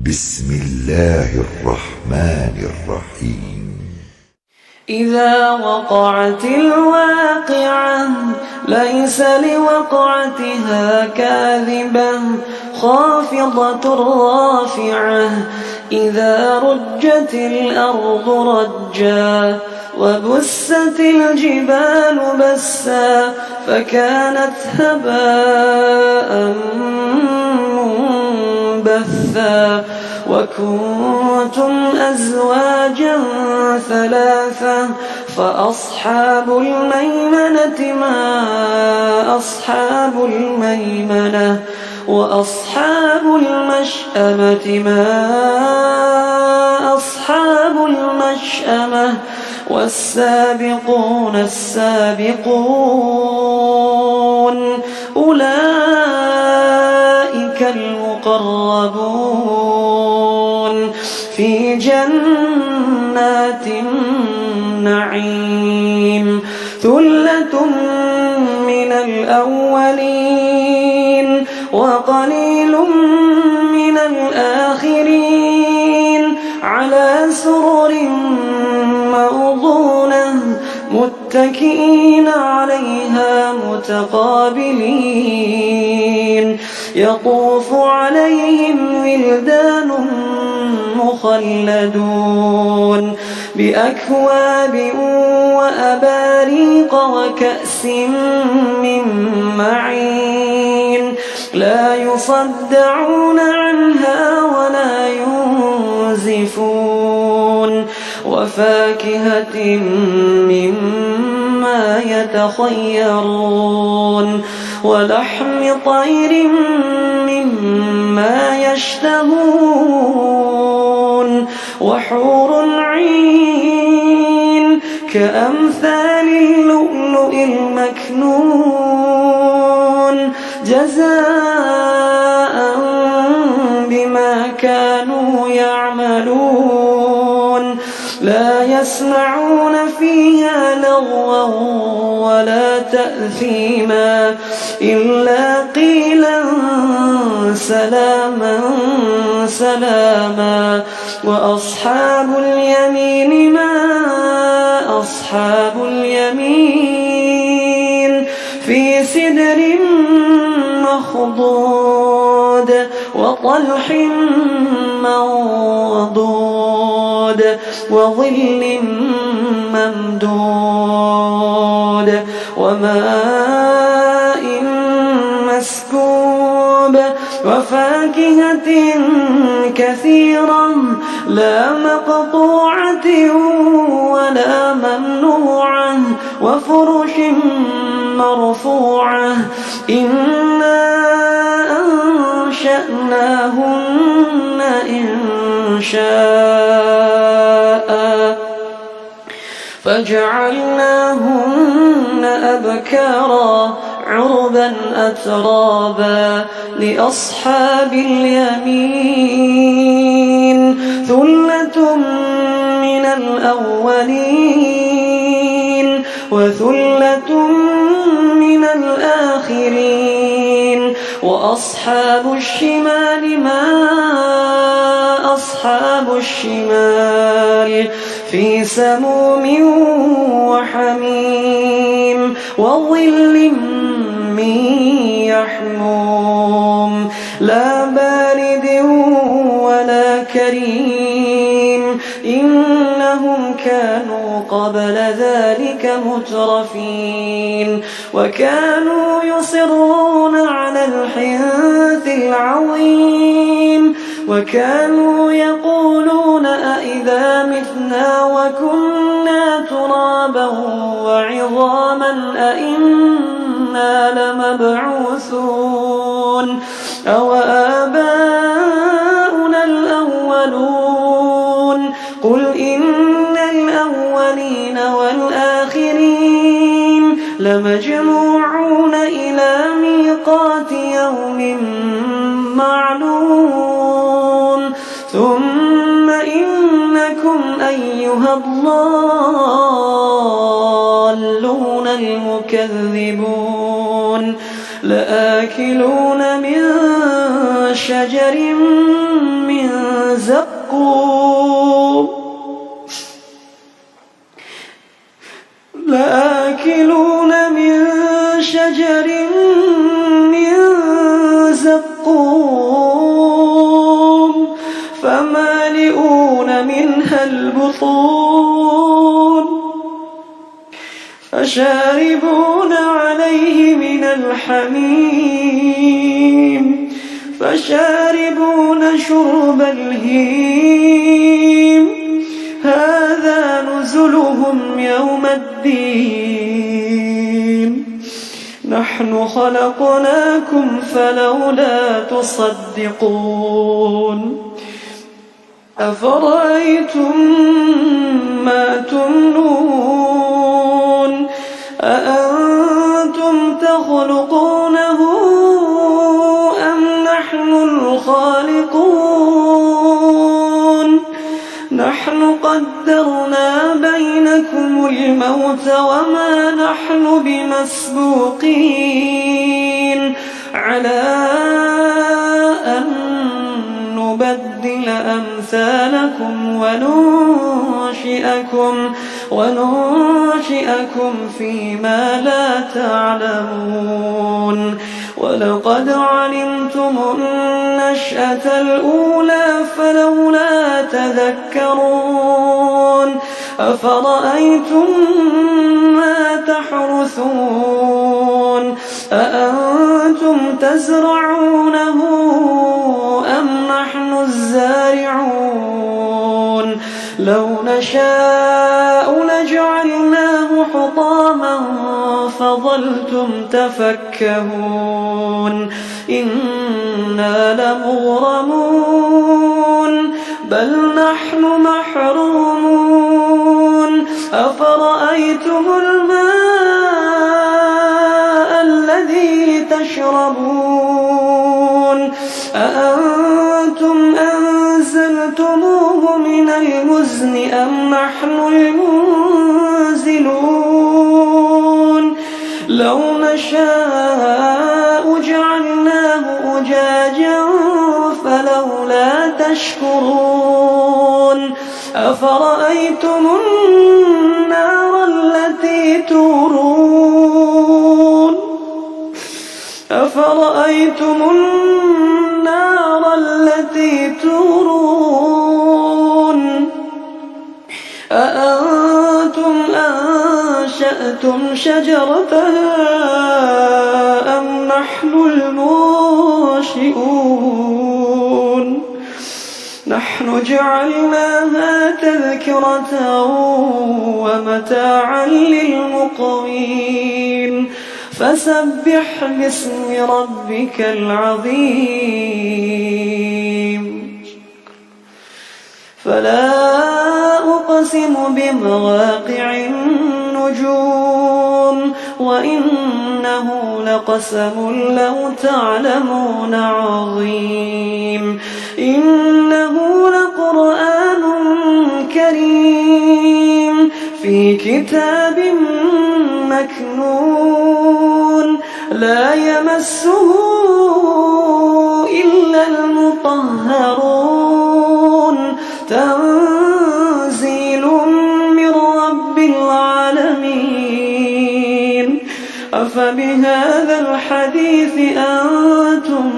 بسم الله الرحمن الرحيم. إذا وقعت الواقعة ليس لوقعتها كاذبة خافضة رافعة إذا رجت الأرض رجا وبست الجبال بسا فكانت هباء منبثا وكنتم أزواجا ثلاثة فأصحاب الميمنة ما أصحاب الميمنة وأصحاب المشأمة ما أصحاب المشأمة والسابقون السابقون أولئك المقربون في جنات النعيم ثلة من الأولين وقليل من الآخرين على سرر موضونة متكئين عليها متقابلين يطوف عليهم ولدان مخلدون بأكواب وأباريق وكأس من معين لا يصدعون عنها ولا ينزفون وفاكهة مما يتخيرون ولحم طير مما يشتهون وحور عين كأمثال اللؤلؤ المكنون جزاء بما كانوا يعملون لا يسمعون فيها لغوا ولا تأثيما إلا قيلا سلاما سلاما وأصحاب اليمين ما أصحاب اليمين في سدر مخضود وطلح منضود وظل ممدود وماء مسكوب وفاكهة كثيرة لا مقطوعة ولا ممنوعة وفرش مرفوعة إنا أنشأناهن إنشاء فجعلناهن أبكارا عربا أترابا لأصحاب اليمين ثلة من الأولين وثلة من الآخرين وأصحاب الشمال ما أصحاب الشمال في سموم وحميم وظل من يحموم لا بارد ولا كريم إنهم كانوا قبل ذلك مترفين وكانوا يصرون على الحنث العظيم وكانوا يقولون أئذا متنا وكنا ترابا وعظاما أئنا لمبعوثون أو آباؤنا الأولون قل إن الأولين والآخرين لمجموعون إلى ميقات يوم معلوم ثم إنكم أيها الضالون المكذبون لآكلون من شجر من زقوم لآكلون من شجر من زقوم فمالئون منها البطون فشاربون عليه من الحميم فشاربون شرب الهيم هذا نزلهم يوم الدين نحن خلقناكم فلولا تصدقون أفرأيتم ما تمنون أأنتم تخلقونه أم نحن الخالقون نحن قدرنا بينكم الموت وما نحن بمسبوقين على أن نبدل أمثالكم وننشئكم فيما لا تعلمون ولقد علمتم النشأة الأولى فلولا تذكرون أفرأيتم ما تحرثون أأنتم تزرعونه أم نحن الزارعون لو نشاء لجعلناه حطاما فظلتم تفكهون إنا لمغرمون بل نحن محرومون أفرأيتم الماء الذي تشربون أأنتم أنزلتموه من المزن أم نحن المنزلون لو نشاء جعلناه أجاجا فلولا تشكرون أفرأيتم النار التي تورون أفرأيتم النار التي تورون أأنتم أنشأتم شجرتها أم نحن المنشئون نحن جعلناها تذكرة ومتاعا للمقوين فسبح باسم ربك العظيم فلا أقسم بمواقع النجوم وإنه لقسم لو تعلمون عظيم إنه لقرآن كريم في كتاب مكنون لا يمسه إلا المطهرون تنزيل من رب العالمين أفبهذا الحديث أنتم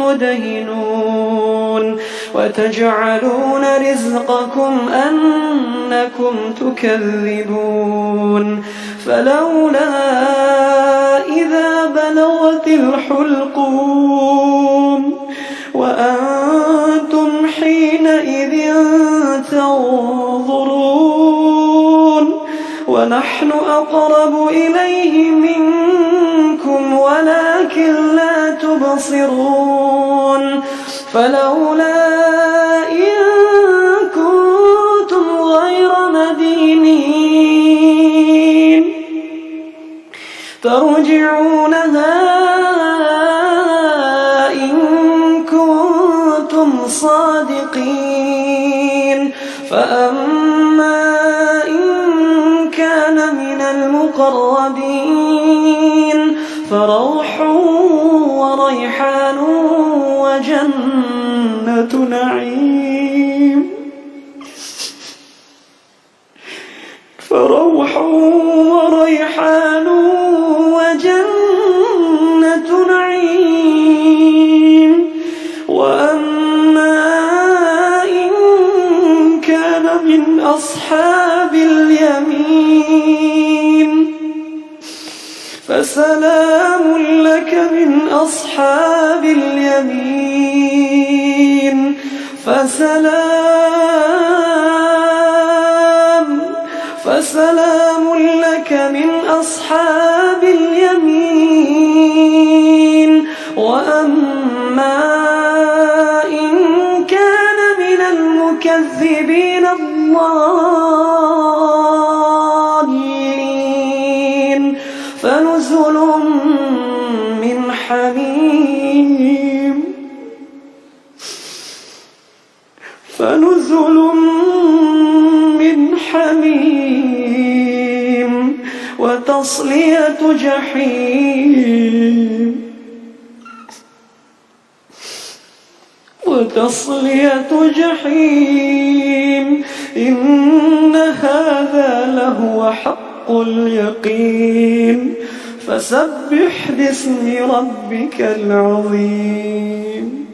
مدهنون وتجعلون رزقكم أنكم تكذبون فلولا إذا بلغت الحلقوم وأنتم حينئذ تنظرون ونحن أقرب إليه منكم ولكن لا تبصرون فلولا إن كنتم غير مدينين ترجعونها إن كنتم صادقين فأما إن كان من المقربين فروح وريحان وجنة نعيم. فروح وريحان وجنة نعيم. وأما إن كان من أصحاب اليمين فسلام لك من أصحاب اليمين. فسلام لك من أصحاب اليمين. وأما إن كان من المكذبين الضالين فنزل من حميم. وتصلية جحيم. إن هذا لهو حق اليقين. فسبح باسم ربك العظيم.